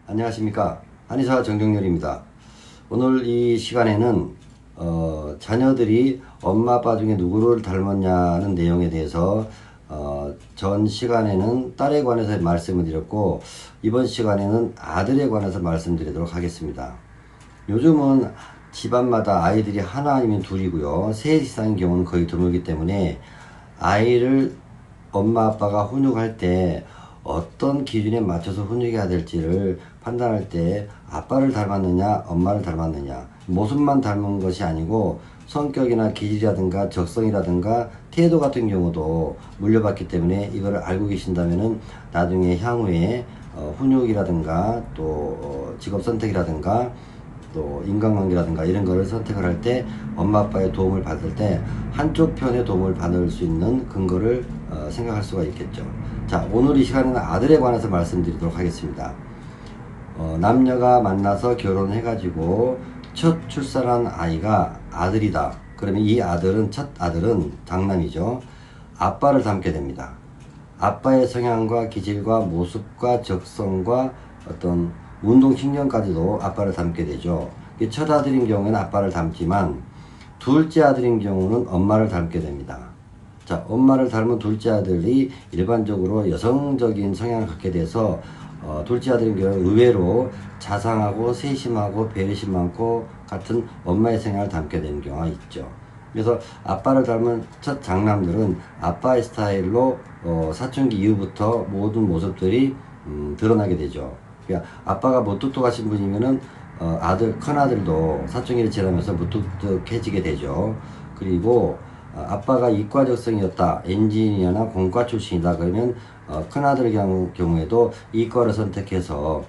안녕하십니까. 한의사 정정렬입니다. 오늘 이 시간에는 자녀들이 엄마 아빠 중에 누구를 닮았냐는 내용에 대해서 전 시간에는 딸에 관해서 말씀을 드렸고 이번 시간에는 아들에 관해서 말씀드리도록 하겠습니다. 요즘은 집안마다 아이들이 하나 아니면 둘이고요. 셋 이상인 경우는 거의 드물기 때문에 아이를 엄마 아빠가 훈육할 때 어떤 기준에 맞춰서 훈육해야 될지를 판단할 때 아빠를 닮았느냐 엄마를 닮았느냐 모습만 닮은 것이 아니고 성격이나 기질이라든가 적성이라든가 태도 같은 경우도 물려받기 때문에 이거를 알고 계신다면은 나중에 향후에 훈육이라든가 또 직업 선택이라든가 또 인간관계라든가 이런 거를 선택을 할 때 엄마 아빠의 도움을 받을 때 한쪽 편의 도움을 받을 수 있는 근거를 생각할 수가 있겠죠. 자, 오늘 이 시간에는 아들에 관해서 말씀드리도록 하겠습니다. 남녀가 만나서 결혼해 가지고 첫 출산한 아이가 아들이다. 그러면 이 아들은 첫 아들은 장남이죠. 아빠를 닮게 됩니다. 아빠의 성향과 기질과 모습과 적성과 어떤 운동신경까지도 아빠를 닮게 되죠. 첫 아들인 경우에는 아빠를 닮지만 둘째 아들인 경우는 엄마를 닮게 됩니다. 자, 엄마를 닮은 둘째 아들이 일반적으로 여성적인 성향을 갖게 돼서 둘째 아들인 경우 의외로 자상하고 세심하고 배려심 많고 같은 엄마의 성향을 닮게 되는 경우가 있죠. 그래서 아빠를 닮은 첫 장남들은 아빠의 스타일로 사춘기 이후부터 모든 모습들이 드러나게 되죠. 그러니까 아빠가 무뚝뚝하신 분이면은 큰아들도 사춘기를 지나면서 무뚝뚝해지게 되죠. 그리고 아빠가 이과적성이었다, 엔지니어나 공과 출신이다 그러면 큰아들 경우에도 이과를 선택해서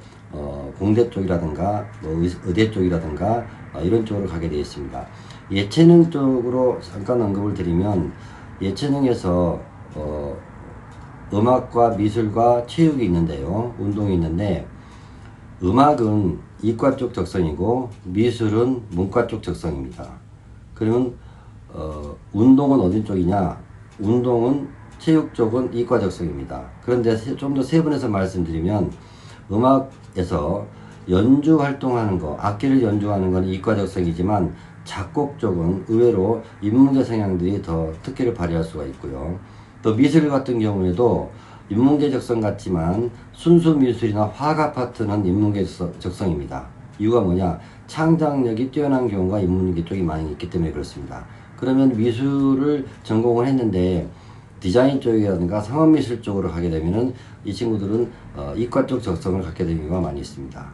공대 쪽이라든가 뭐 의대 쪽이라든가 이런 쪽으로 가게 되어 있습니다. 예체능 쪽으로 잠깐 언급을 드리면 예체능에서 음악과 미술과 체육이 있는데요. 운동이 있는데 음악은 이과 쪽 적성이고 미술은 문과 쪽 적성입니다. 그러면 운동은 어디 쪽이냐? 운동은 체육 쪽은 이과 적성입니다. 그런데 좀 더 세분해서 말씀드리면 음악에서 연주 활동하는 거, 악기를 연주하는 건 이과 적성이지만 작곡 쪽은 의외로 인문계 성향들이 더 특기를 발휘할 수가 있고요. 또 미술 같은 경우에도 인문계 적성 같지만 순수 미술이나 화가 파트는 인문계 적성입니다. 이유가 뭐냐? 창작력이 뛰어난 경우가 인문계 쪽이 많이 있기 때문에 그렇습니다. 그러면 미술을 전공을 했는데 디자인 쪽이라든가 상업미술 쪽으로 가게 되면은 이 친구들은 이과 쪽 적성을 갖게 되는 경우가 많이 있습니다.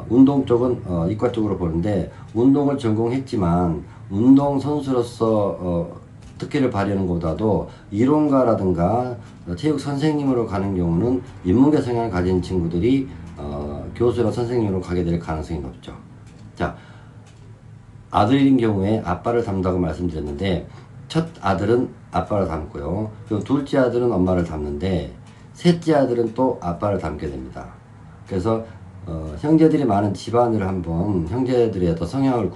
운동 쪽은 이과 쪽으로 보는데 운동을 전공했지만 운동 선수로서 특기를 발휘하는 것보다도 이론가라든가 체육 선생님으로 가는 경우는 인문계 성향을 가진 친구들이 교수나 선생님으로 가게 될 가능성이 높죠. 자, 아들인 경우에 아빠를 닮는다고 말씀드렸는데 첫 아들은 아빠를 닮고요. 그리고 둘째 아들은 엄마를 닮는데 셋째 아들은 또 아빠를 닮게 됩니다. 그래서 형제들이 많은 집안을 한번 형제들의 어떤 성향을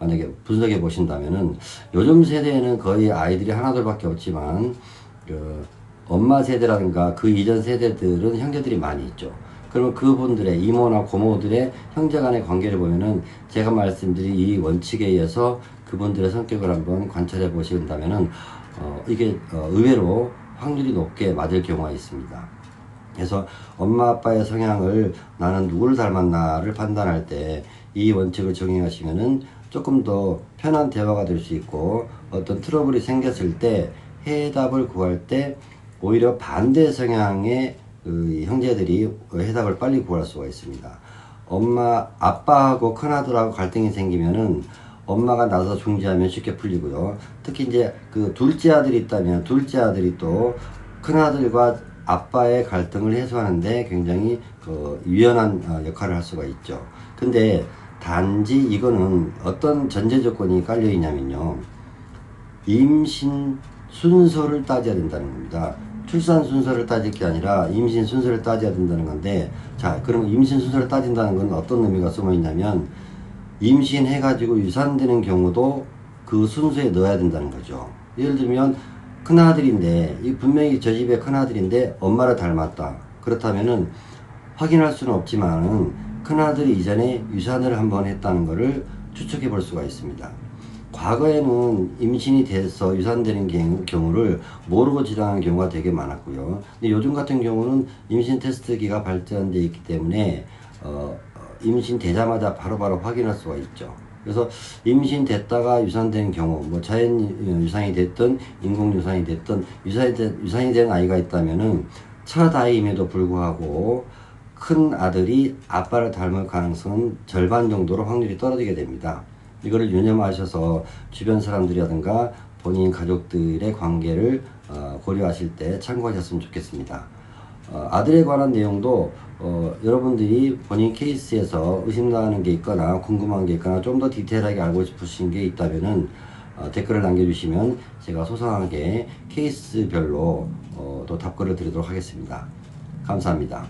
만약에 분석해 보신다면은 요즘 세대에는 거의 아이들이 하나둘밖에 없지만 엄마 세대라든가 그 이전 세대들은 형제들이 많이 있죠. 그러면 그분들의 이모나 고모들의 형제 간의 관계를 보면은 제가 말씀드린 이 원칙에 의해서 그분들의 성격을 한번 관찰해 보신다면은 이게 의외로 확률이 높게 맞을 경우가 있습니다. 그래서 엄마 아빠의 성향을 나는 누구를 닮았나를 판단할 때 이 원칙을 적용하시면은 조금 더 편한 대화가 될 수 있고 어떤 트러블이 생겼을 때 해답을 구할 때 오히려 반대 성향의 형제들이 해답을 빨리 구할 수가 있습니다. 아빠하고 큰아들하고 갈등이 생기면은 엄마가 나서 중재하면 쉽게 풀리고요. 특히 이제 그 둘째 아들이 있다면 둘째 아들이 또 큰아들과 아빠의 갈등을 해소하는데 굉장히 유연한 역할을 할 수가 있죠. 근데 단지 이거는 어떤 전제 조건이 깔려 있냐면요. 임신 순서를 따져야 된다는 겁니다. 출산 순서를 따질 게 아니라 임신 순서를 따져야 된다는 건데, 자, 그러면 임신 순서를 따진다는 건 어떤 의미가 숨어 있냐면 임신해가지고 유산되는 경우도 그 순서에 넣어야 된다는 거죠. 예를 들면 큰아들인데, 이 분명히 저 집의 큰아들인데 엄마를 닮았다. 그렇다면은 확인할 수는 없지만은 큰아들이 이전에 유산을 한번 했다는 것을 추측해 볼 수가 있습니다. 과거에는 임신이 돼서 유산되는 경우를 모르고 질환하는 경우가 되게 많았고요. 근데 요즘 같은 경우는 임신 테스트기가 발전되어 있기 때문에 임신 되자마자 바로바로 확인할 수가 있죠. 그래서 임신 됐다가 유산된 경우, 뭐 자연 유산이 됐든 인공 유산이 됐든 유산이 된 아이가 있다면은 첫 아이임에도 불구하고 큰 아들이 아빠를 닮을 가능성은 절반 정도로 확률이 떨어지게 됩니다. 이거를 유념하셔서 주변 사람들이라든가 본인 가족들의 관계를 고려하실 때 참고하셨으면 좋겠습니다. 아들에 관한 내용도 여러분들이 본인 케이스에서 의심나는 게 있거나 궁금한 게 있거나 좀 더 디테일하게 알고 싶으신 게 있다면은 댓글을 남겨주시면 제가 소상하게 케이스별로 또 답글을 드리도록 하겠습니다. 감사합니다.